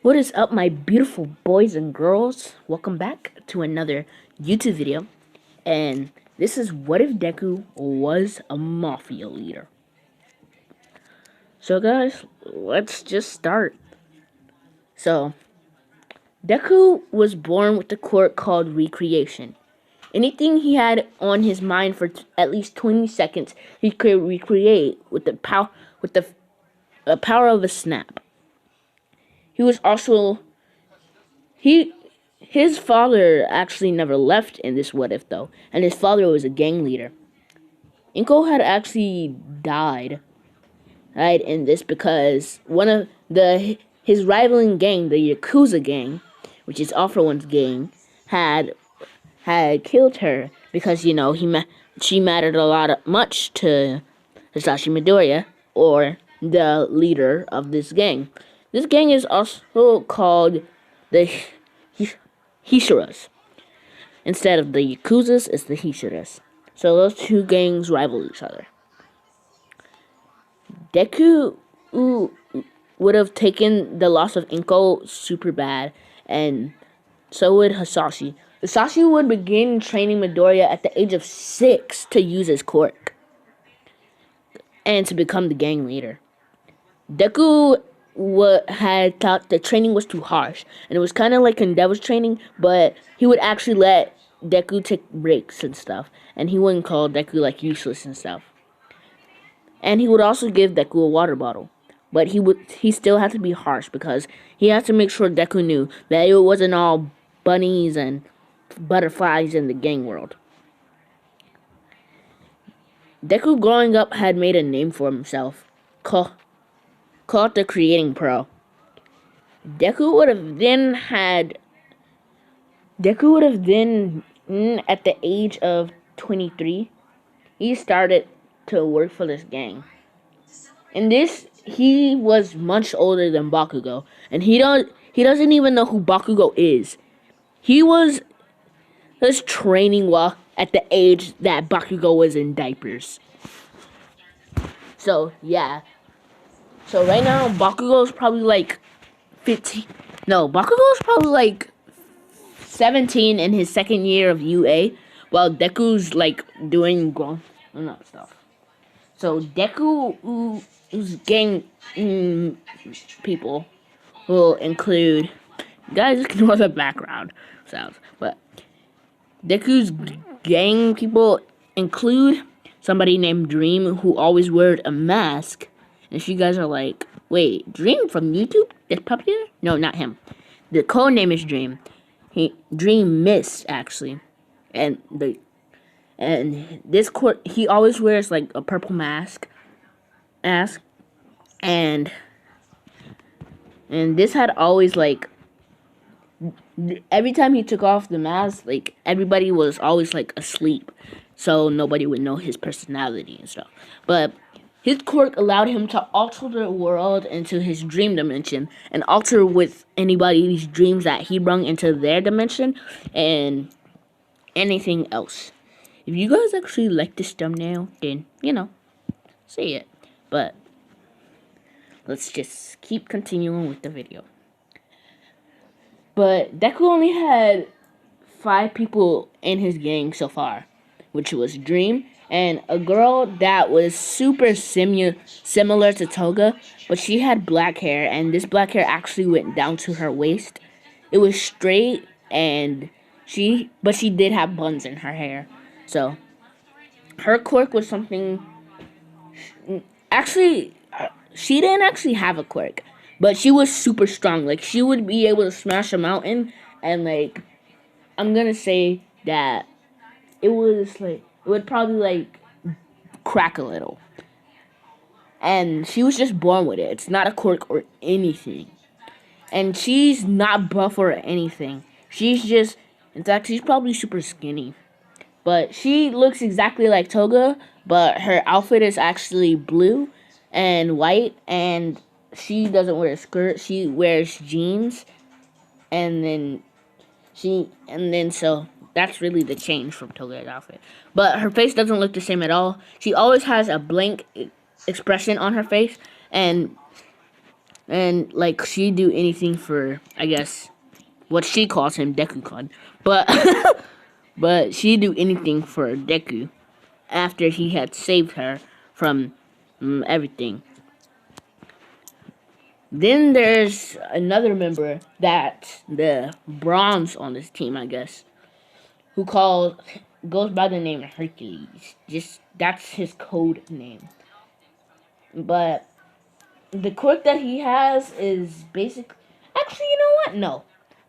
What is up, my beautiful boys and girls? Welcome back to another YouTube video. And this is what if Deku was a mafia leader. So guys, let's just start. So, Deku was born with a quirk called recreation. Anything he had on his mind for at least 20 seconds, he could recreate with the power of a snap. He was also he His father actually never left in this what if though, and his father was a gang leader. Inko had actually died in this because one of his rivaling gang, the Yakuza gang, which is All For One's gang, had killed her because she mattered much to Hisashi Midoriya, or the leader of this gang. This gang is also called the Hishiras. Instead of the Yakuzas, it's the Hishiras. So those two gangs rival each other. Deku would have taken the loss of Inko super bad, and so would Hisashi. Hisashi would begin training Midoriya at the age of 6 to use his quirk and to become the gang leader. Deku had thought the training was too harsh, and it was kind of like Endeavor's training, but he would actually let Deku take breaks and stuff, and he wouldn't call Deku like useless and stuff. And he would also give Deku a water bottle, but he still had to be harsh because he had to make sure Deku knew that it wasn't all bunnies and butterflies in the gang world. Deku growing up had made a name for himself, called the Creating Pro. Deku would have then at the age of 23, he started to work for this gang. In this, he was much older than Bakugo, and he doesn't even know who Bakugo is. He was just training while at the age that Bakugo was in diapers. So yeah. So right now Bakugo's probably like 15. No, Bakugo's probably like 17 in his second year of UA, while Deku's like doing grown-up stuff. So Deku's gang people will include, guys, ignore the background sounds, but Deku's gang people include somebody named Dream, who always wears a mask. And if you guys are like, wait, Dream from YouTube? That's popular? No, not him. The code name is Dream. Dream Mist, actually. And this court, he always wears like a purple mask. And this had always like, every time he took off the mask, like everybody was always like asleep, so nobody would know his personality and stuff. But his quirk allowed him to alter the world into his dream dimension and alter with anybody's dreams that he brought into their dimension and anything else. If you guys actually like this thumbnail, then say it. But let's just keep continuing with the video. But Deku only had 5 people in his gang so far, which was Dream and a girl that was super similar to Toga, but she had black hair, and this black hair actually went down to her waist. It was straight, and she did have buns in her hair. So her quirk was something. Actually, she didn't actually have a quirk, but she was super strong. Like, she would be able to smash a mountain, and like, I'm gonna say that it would probably like crack a little. And she was just born with it. It's not a quirk or anything. And she's not buff or anything. In fact, she's probably super skinny. But she looks exactly like Toga, but her outfit is actually blue and white, and she doesn't wear a skirt. She wears jeans, and then so that's really the change from Toga's outfit. But her face doesn't look the same at all. She always has a blank expression on her face, and And like she'd do anything for, I guess, what she calls him, Deku-kun. But but she'd do anything for Deku after he had saved her from everything. Then there's another member that the bronze on this team, I guess, who goes by the name Hercules. Just that's his code name. But the quirk that he has is basic. Actually, you know what? No,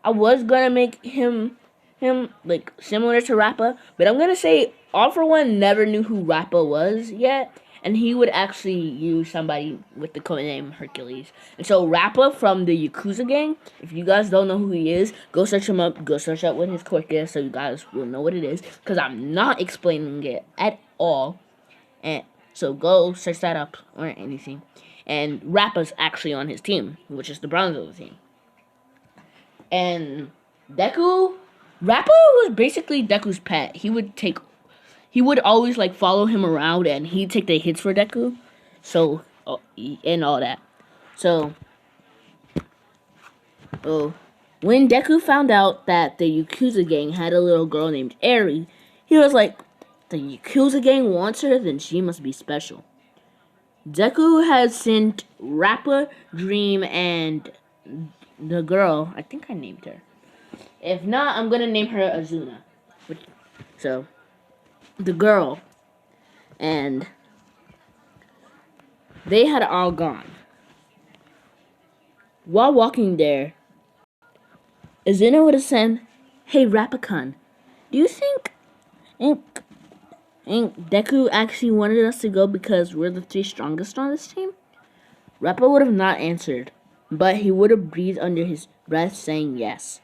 I was gonna make him like similar to Rappa, but I'm gonna say All For One never knew who Rappa was yet, and he would actually use somebody with the code name Hercules. And so Rappa from the Yakuza gang, if you guys don't know who he is, go search him up. Go search up what his quirk is, so you guys will know what it is. Because I'm not explaining it at all, and so go search that up or anything. And Rappa's actually on his team, which is the bronze of the team. And Deku, Rappa was basically Deku's pet. He would always like follow him around, and he'd take the hits for Deku. So, and all that. So, when Deku found out that the Yakuza gang had a little girl named Eri, he was like, the Yakuza gang wants her, then she must be special. Deku has sent Rappa, Dream, and the girl. I think I named her. If not, I'm gonna name her Azuna. So, the girl, and they had all gone. While walking there, Azuna would have said, "Hey, Rappa-kun, do you think Deku actually wanted us to go because we're the three strongest on this team?" Rappa would have not answered, but he would have breathed under his breath, saying yes.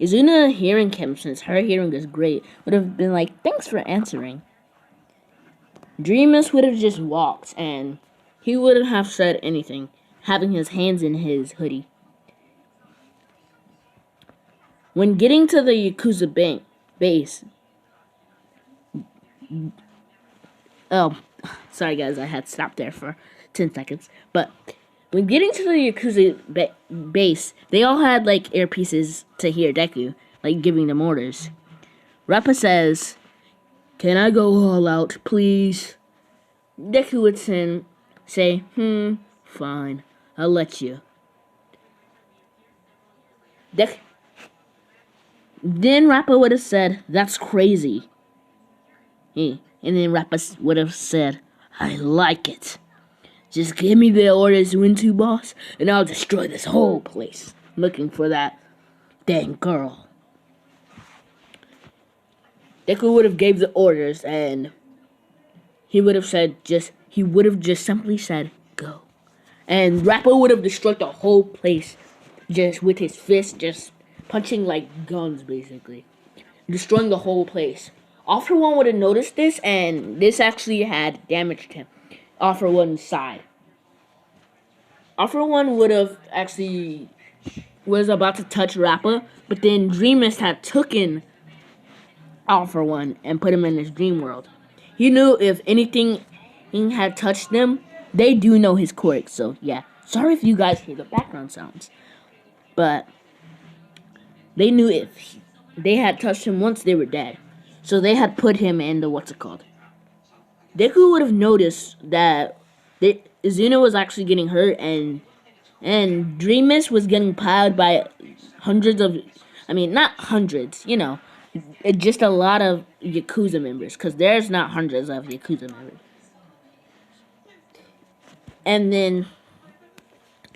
Izuna, hearing him, since her hearing is great, would have been like, "Thanks for answering." Dreamus would have just walked, and he wouldn't have said anything, having his hands in his hoodie. When getting to the Yakuza base, oh, sorry guys, I had stopped there for 10 seconds, but when getting to the Yakuza base, they all had like earpieces to hear Deku, like giving them orders. Rappa says, "Can I go all out, please?" Deku would say, fine, I'll let you. Then Rappa would have said, "That's crazy." And then Rappa would have said, "I like it. Just give me the orders when to, boss, and I'll destroy this whole place looking for that dang girl." Deku would have gave the orders, and he would have just simply said, "Go." And Rappa would have destroyed the whole place just with his fist, just punching like guns, basically. Destroying the whole place. All For One would have noticed this, and this actually had damaged him. All For One's side. All For One would have actually was about to touch Rappa, but then Dreamus had taken All For One and put him in his dream world. He knew if anything had touched them, they do know his quirk, so yeah. Sorry if you guys hear the background sounds. But they knew if they had touched him once, they were dead. So they had put him in the what's it called. Deku would have noticed that Izuna was actually getting hurt, and Dreamus was getting piled by hundreds of, I mean, not hundreds, just a lot of Yakuza members, because there's not hundreds of Yakuza members. And then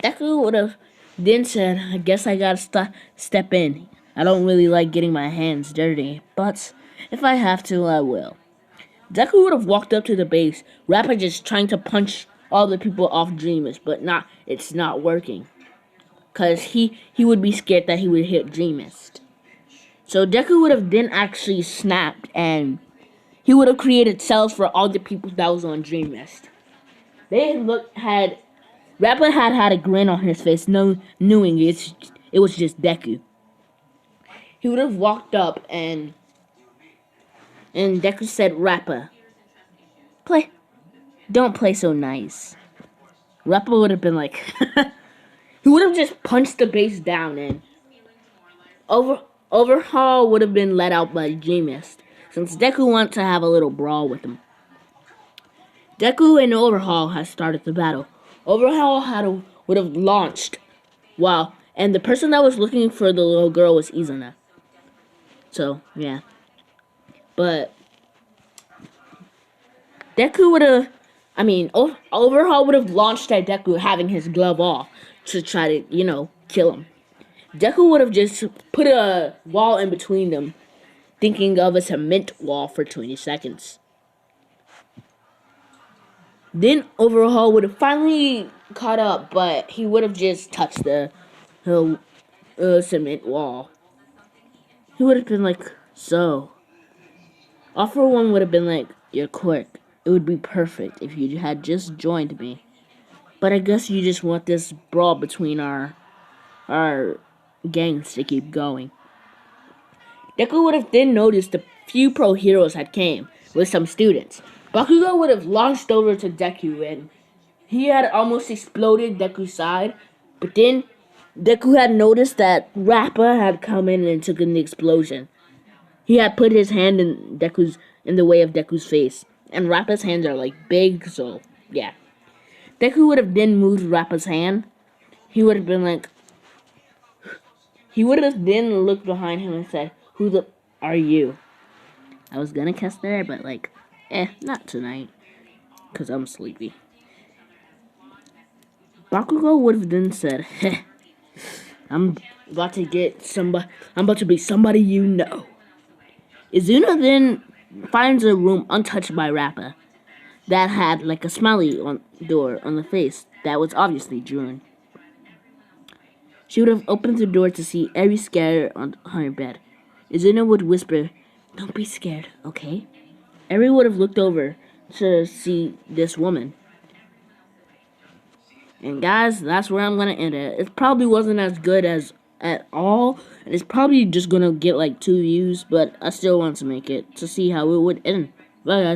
Deku would have then said, "I guess I gotta step in. I don't really like getting my hands dirty, but if I have to, I will." Deku would have walked up to the base, Rappa just trying to punch all the people off Dreamus, but it's not working. Because he would be scared that he would hit Dreamus. So Deku would have then actually snapped, and he would have created cells for all the people that was on Dreamus. Rappa had a grin on his face, knowing it was just Deku. He would have walked up, and Deku said, "Rappa, don't play so nice." Rappa would have been like, he would have just punched the base down, and over Overhaul would have been let out by Genius, since Deku wanted to have a little brawl with him. Deku and Overhaul had started the battle. Overhaul would have launched. Wow. And the person that was looking for the little girl was Izuna. So, yeah. But Deku would have, Overhaul would have launched at Deku having his glove off to try to, kill him. Deku would have just put a wall in between them, thinking of a cement wall for 20 seconds. Then Overhaul would have finally caught up, but he would have just touched the cement wall. He would have been like, so. All for One would have been like, you're quick. It would be perfect if you had just joined me. But I guess you just want this brawl between our gangs to keep going. Deku would have then noticed a few pro heroes had came with some students. Bakugo would have launched over to Deku, and he had almost exploded Deku's side, but then Deku had noticed that Rappa had come in and took in the explosion. He had put his hand in the way of Deku's face, and Rappa's hands are like big, so yeah. Deku would have then moved Rappa's hand. He would have then looked behind him and said, "Who the are you?" I was gonna kiss there, but not tonight, cause I'm sleepy. Bakugo would have then said, "Heh, I'm about to be somebody you know." Izuna then finds a room untouched by Rappa that had like a smiley door on the face that was obviously June. She would have opened the door to see Eri scared on her bed. Izuna would whisper, "Don't be scared, okay?" Eri would have looked over to see this woman. And guys, that's where I'm gonna end it. It probably wasn't as good as at all, and it's probably just gonna get like 2 views, but I still want to make it to see how it would end. Bye guys.